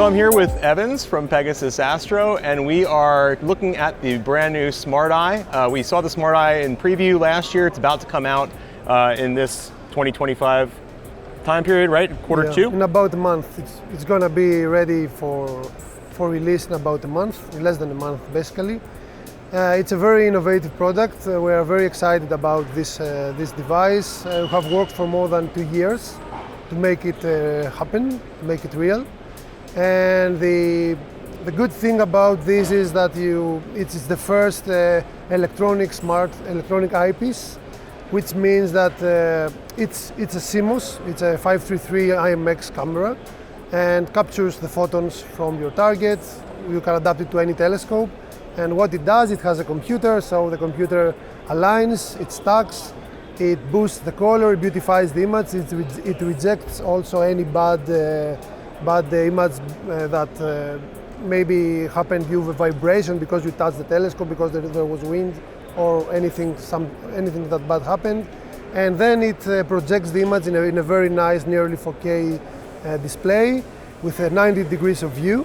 I'm here with Evans from Pegasus Astro, and we are looking at the brand new Smart Eye. We saw the Smart Eye in preview last year. It's about to come out in this 2025 time period, right? Quarter two? In about a month. It's going to be ready for release in about a month, in less than a month basically. It's a very innovative product. We are very excited about this device. We have worked for more than 2 years to make it happen, make it real. And the good thing about this is that it's the first electronic eyepiece, which means that it's a CMOS, it's a 533 IMX camera, and captures the photons from your target. You can adapt it to any telescope. And what it does, it has a computer, so the computer aligns, it stacks, it boosts the color, it beautifies the image, it rejects also any bad image that maybe happened due to vibration because you touched the telescope, because there was wind or anything that bad happened. And then it projects the image in a very nice, nearly 4K display with a 90 degrees of view,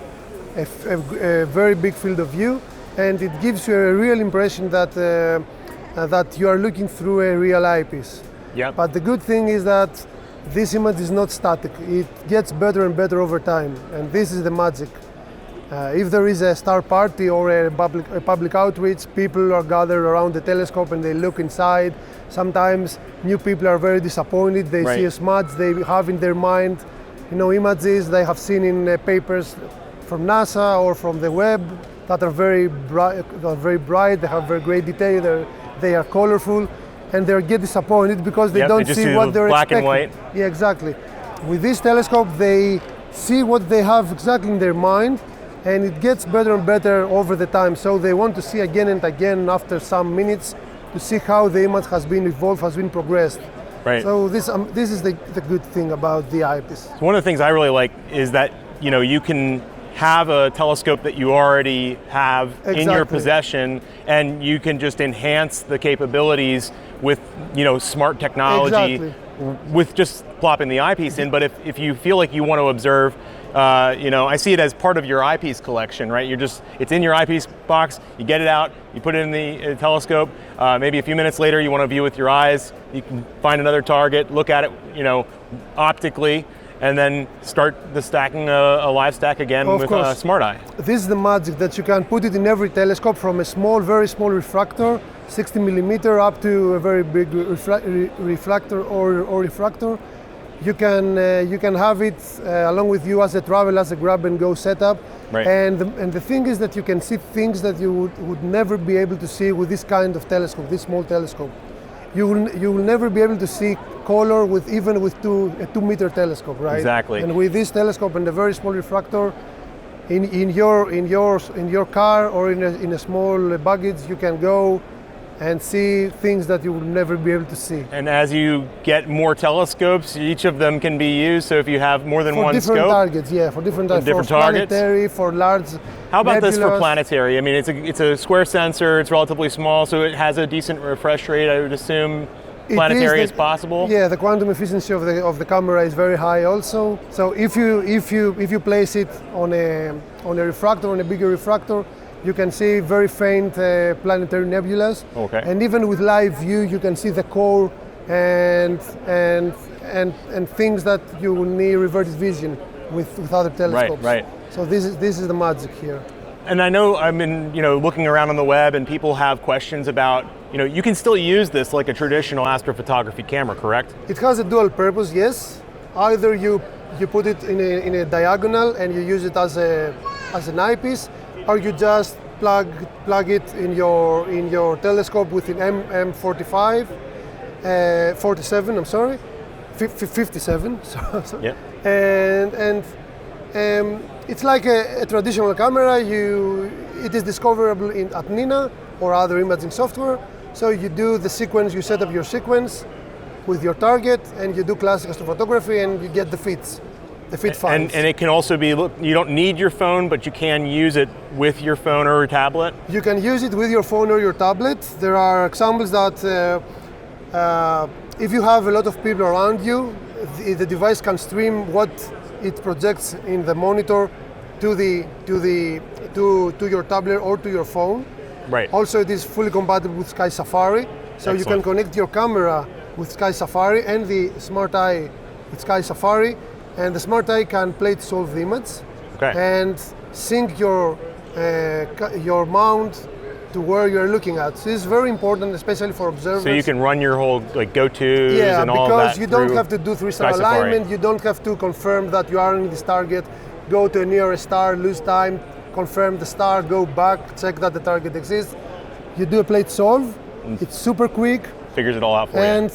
a very big field of view, and it gives you a real impression that you are looking through a real eyepiece. Yep. But the good thing is that this image is not static. It gets better and better over time, and this is the magic. If there is a star party or a public outreach, people are gathered around the telescope and they look inside. Sometimes new people are very disappointed. They see a smudge they have in their mind, images they have seen in papers from NASA or from the web that are very bright. They have very great detail. They are colorful, and they get disappointed because they don't see what they're black expecting. And white. Yeah, exactly. With this telescope, they see what they have exactly in their mind, and it gets better and better over the time. So they want to see again and again after some minutes to see how the image has been evolved, has been progressed. Right. So this is the good thing about the eyepiece. So one of the things I really like is that you can have a telescope that you already have in your possession, and you can just enhance the capabilities with smart technology with just plopping the eyepiece in. But if you feel like you want to observe, I see it as part of your eyepiece collection, right? It's in your eyepiece box, you get it out, you put it in the telescope, maybe a few minutes later you want to view with your eyes, you can find another target, look at it, optically, and then start the stacking, a live stack again with a Smart Eye. This is the magic, that you can put it in every telescope, from a very small refractor, 60 millimeter, up to a very big reflector or refractor. You can have it along with you as a travel, as a grab-and-go setup. Right. And the thing is that you can see things that you would never be able to see with this kind of telescope, this small telescope. You will never be able to see color even with a 2-meter telescope, right? Exactly. And with this telescope and a very small refractor, in your car or in a small baggage, you can go and see things that you will never be able to see. And as you get more telescopes, each of them can be used. So if you have more than one scope, for different targets, for different targets, planetary, for large. How about nebulas. this for planetary? I mean, it's a square sensor. It's relatively small, so it has a decent refresh rate. I would assume planetary is possible. Yeah, the quantum efficiency of the camera is very high also. So if you place it on a refractor, on a bigger refractor, you can see very faint planetary nebulas. Okay. And even with live view, you can see the core and things that you will need reverted vision with other telescopes. Right. So this is the magic here. And I know I've been looking around on the web, and people have questions about you can still use this like a traditional astrophotography camera, correct? It has a dual purpose, yes. Either you put it in a diagonal and you use it as an eyepiece, or you just plug it in your telescope with an M45, 47. I'm sorry, 57. Sorry. Yeah. And it's like a traditional camera. It is discoverable at NEAF or other imaging software. So you do the sequence, you set up your sequence with your target, and you do classic astrophotography, and you get the feeds. The feed files. And it can also be, you don't need your phone, but you can use it with your phone or your tablet? You can use it with your phone or your tablet. There are examples that if you have a lot of people around you, the device can stream what it projects in the monitor to your tablet or to your phone. Right. Also, it is fully compatible with SkySafari, so you can connect your camera with SkySafari and the Smart Eye with SkySafari, and the Smart Eye can plate solve the image and sync your mount to where you're looking at. So it's very important, especially for observers. So you can run your whole go-tos and all of that. Because you don't have to do 3-star alignment, you don't have to confirm that you are in this target, go to a nearest star, lose time, confirm the star, go back, check that the target exists. You do a plate solve, it's super quick. Figures it all out for you. And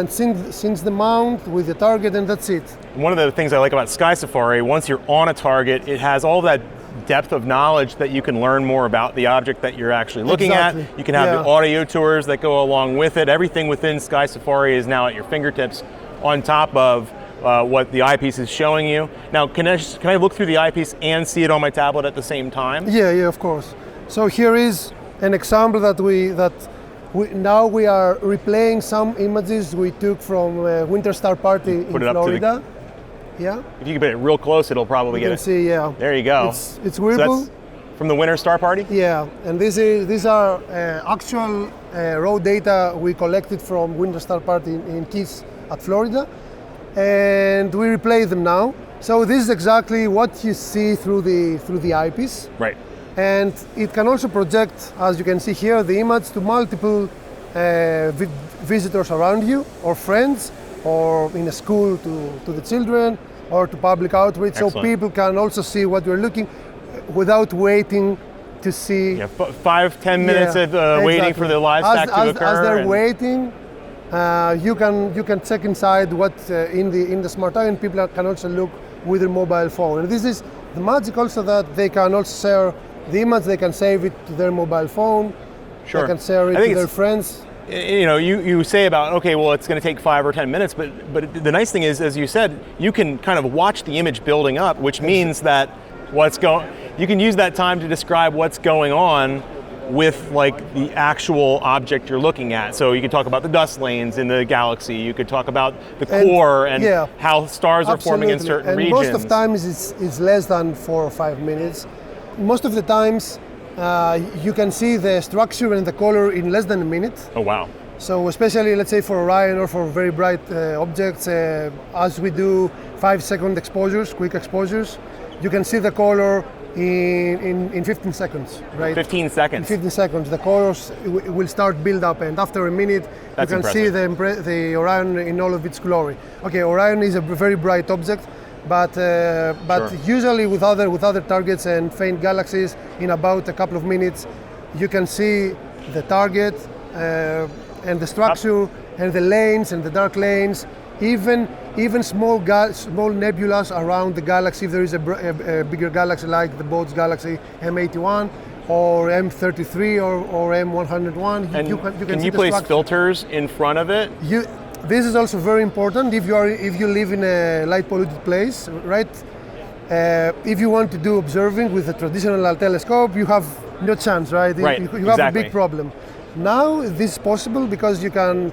syncs the mount with the target, and that's it. One of the things I like about SkySafari, once you're on a target, it has all that depth of knowledge that you can learn more about the object that you're actually looking at. You can have the audio tours that go along with it. Everything within SkySafari is now at your fingertips on top of what the Eyepiece is showing you. Now, can I look through the Eyepiece and see it on my tablet at the same time? Yeah, of course. So here is an example that now we are replaying some images we took from Winter Star Party in Florida. Yeah. If you can put it real close, it'll probably get it. You can see, There you go. It's Whirlpool. So from the Winter Star Party? Yeah, and these are actual raw data we collected from Winter Star Party in Keys at Florida, and we replay them now. So this is exactly what you see through the Eyepiece. Right. And it can also project, as you can see here, the image to multiple visitors around you, or friends, or in a school to the children, or to public outreach. So people can also see what you're looking without waiting to see. 5-10 minutes of waiting for the live stack to occur. As they're waiting, you can check inside what in the Smart Eye, and people can also look with their mobile phone. And this is the magic also, that they can also share the image, they can save it to their mobile phone, they can share it to their friends. You know, you say about, okay, well, it's going to take 5 or 10 minutes, but the nice thing is, as you said, you can kind of watch the image building up, which means that you can use that time to describe what's going on with like the actual object you're looking at. So you can talk about the dust lanes in the galaxy, you could talk about the core and how stars are forming in certain regions. Most of the times it's less than 4 or 5 minutes. Most of the times you can see the structure and the color in less than a minute. Oh, wow. So especially, let's say, for Orion or for very bright objects, as we do 5-second exposures, quick exposures, you can see the color in 15 seconds, right? 15 seconds. In 15 seconds, the colors will start build up, and after a minute, you can see the Orion in all of its glory. Okay, Orion is a very bright object, but usually with other targets and faint galaxies, in about a couple of minutes, you can see the target and the structure and the lanes and the dark lanes, even small nebulas around the galaxy. If there is a bigger galaxy like the Bode's galaxy M81 or M33 or M101, and you can you place filters in front of it? This is also very important if you live in a light polluted place, right? If you want to do observing with a traditional telescope, you have no chance, right? You have a big problem. Now this is possible because you can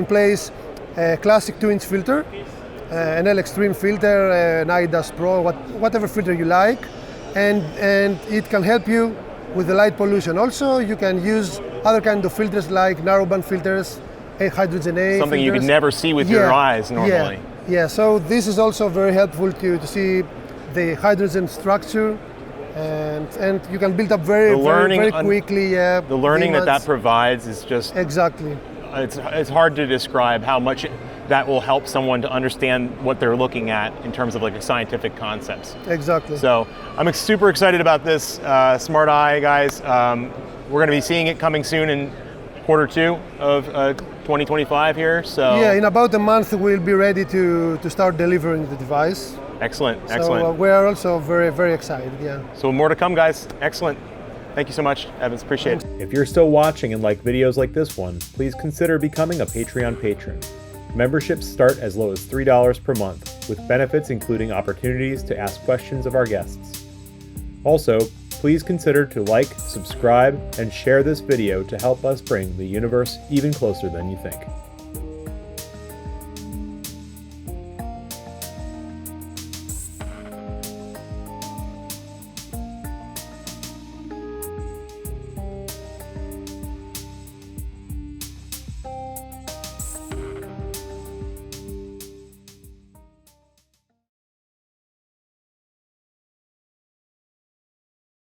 place a classic 2-inch filter, an L Extreme filter, an iDust Pro, whatever filter you like, and it can help you with the light pollution. Also, you can use other kind of filters like narrowband filters, hydrogen A. Something filters. You could never see with your eyes normally. Yeah. So this is also very helpful to see the hydrogen structure, and you can build up very quickly. The learning that provides is just exactly. It's hard to describe how much that will help someone to understand what they're looking at in terms of like scientific concepts. Exactly. So I'm super excited about this Smart Eye, guys. We're going to be seeing it coming soon in Q2 of 2025 here. So yeah, in about a month we'll be ready to start delivering the device. Excellent. So we are also very excited. Yeah. So more to come, guys. Excellent. Thank you so much, Evans. Appreciate it. If you're still watching and like videos like this one, please consider becoming a Patreon patron. Memberships start as low as $3 per month, with benefits including opportunities to ask questions of our guests. Also, please consider to like, subscribe, and share this video to help us bring the universe even closer than you think.